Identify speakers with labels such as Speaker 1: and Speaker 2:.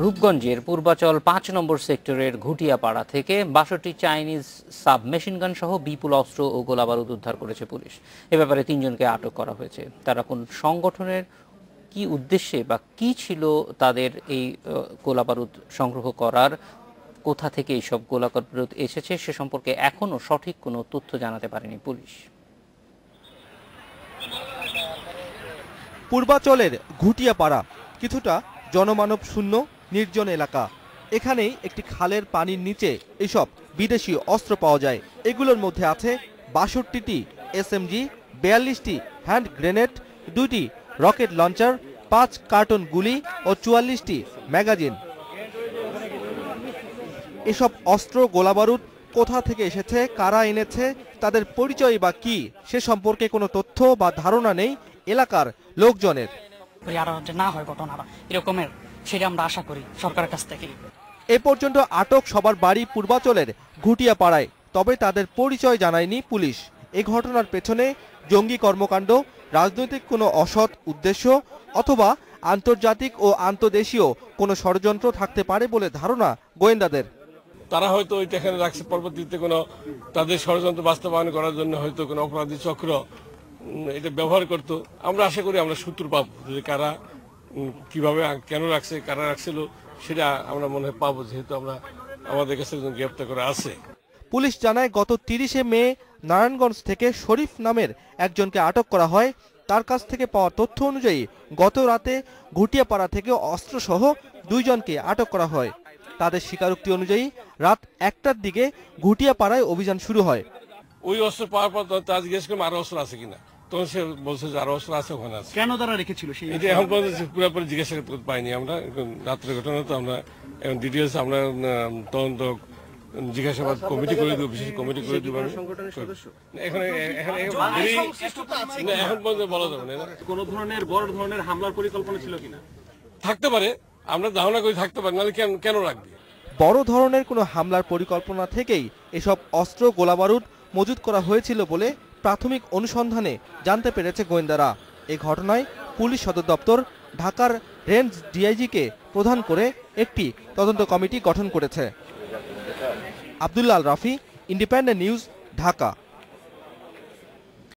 Speaker 1: রূপগঞ্জের পূর্বাচল ৫ নম্বর সেক্টরের ঘুটিয়াপাড়া থেকে ৬২টি Chinese submachine গান সহ বিপুল অস্ত্র ও গোলাবারুদ উদ্ধার করেছে পুলিশ। এ ব্যাপারে ৩ জনকে আটক করা হয়েছে। তারা কোন সংগঠনের কি উদ্দেশ্যে বা কি ছিল তাদের এই গোলাবারুদ সংগ্রহ করার, কোথা থেকে এইসব গোলাবারুদ এসেছে সে সম্পর্কে এখনও সঠিক কোনো তথ্য জানাতে পারেনি পুলিশ।
Speaker 2: পূর্বাচলের ঘুটিয়াপাড়া কিছুটা জনমানব শূন্য নির্জন এলাকা। এখানেই একটি খালের পানির নিচে এসব বিদেশি অস্ত্র পাওয়া যায়। এগুলোর মধ্যে আছে ৬২টি SMG, ৪২টি হ্যান্ড গ্রেনেড, ২টি রকেট লঞ্চার, ৫ কার্টন গুলি ও ৪৪টি ম্যাগাজিন। এসব অস্ত্র গোলাবারুদ কোথা থেকে এসেছে, কারা এনেছে, তাদের পরিচয় বা কি সে সম্পর্কে কোনো তথ্য বা ধারণা নেই এলাকার লোকজনের।
Speaker 3: আরো যে না হয় ঘটনাটা এরকমের, সেটা আমরা আশা করি সরকারের কাছ থেকে।
Speaker 2: এ পর্যন্ত আটক সবার বাড়ি পূর্বাচলের ঘুটিয়াপাড়ায়, তবে তাদের পরিচয় জানায়নি পুলিশ। এ ঘটনার পেছনে জঙ্গি কর্মকাণ্ড, রাজনৈতিক কোনো অসৎ উদ্দেশ্য অথবা আন্তর্জাতিক ও আন্তদেশীয় কোনো ষড়যন্ত্র থাকতে পারে বলে ধারণা গোয়েন্দাদের।
Speaker 4: তারা হয়তো ওইটা এখানে রাখছে, পরবর্তীতে কোনো তাদের ষড়যন্ত্র বাস্তবায়ন করার জন্য হয়তো কোনো অপরাধী চক্র এটা ব্যবহার করত। আমরা আশা করি আমরা সূত্র পাবো যে কারা কিভাবে কেন রাখছে, কারা রাখছিল সেটা আমরা মনে হয় পাবো, যেহেতু আমরা আমাদের কাছে গ্রেপ্তার করা আছে।
Speaker 2: পুলিশ জানায় গত ৩০শে মে নারায়ণগঞ্জ থেকে শরীফ নামের একজনকে আটক করা হয়। তার কাছ থেকে পাওয়া তথ্য অনুযায়ী গত রাতে ঘুটিয়াপাড়া থেকে অস্ত্রসহ ২ জনকে আটক করা হয়। তাদের স্বীকারোক্তি অনুযায়ী রাত ১টার দিকে ঘুটিয়াপাড়ায় অভিযান শুরু হয়।
Speaker 4: ওই অস্ত্র পাওয়ার পর তারা জিজ্ঞেস করলাম আরো অস্ত্র আছে কিনা, তখন সে বলছে যে আরো অস্ত্র আছে, ওখানে আছে।
Speaker 3: কেন তারা রেখেছিল
Speaker 4: এটা এখন পর্যন্ত পুরোপুরি জিজ্ঞাসা করতে পাইনি আমরা। রাত্রের ঘটনা তো আমরা এখন ডিটেলস আমরা তদন্ত জিজ্ঞাসাবাদ কমিটি করে দেবো, বিশেষ কমিটি করে দেবো। এখন পর্যন্ত বলা যাবে না।
Speaker 5: কোন ধরনের বড় ধরনের হামলার পরিকল্পনা ছিল কিনা
Speaker 4: থাকতে পারে, আমরা ধারণা করি থাকতে পারে, নাহলে কেন রাখবে।
Speaker 2: বড় ধরনের কোনো হামলার পরিকল্পনা থেকেই এসব অস্ত্র গোলাবারুদ মজুত করা হয়েছিল বলে প্রাথমিক অনুসন্ধানে জানতে পেরেছে গোয়েন্দারা। এই ঘটনায় পুলিশ সদর দপ্তর ঢাকার রেঞ্জ ডিআইজিকে প্রধান করে একটি তদন্ত কমিটি গঠন করেছে। Abdullah Al Rafi, independent news, Dhaka.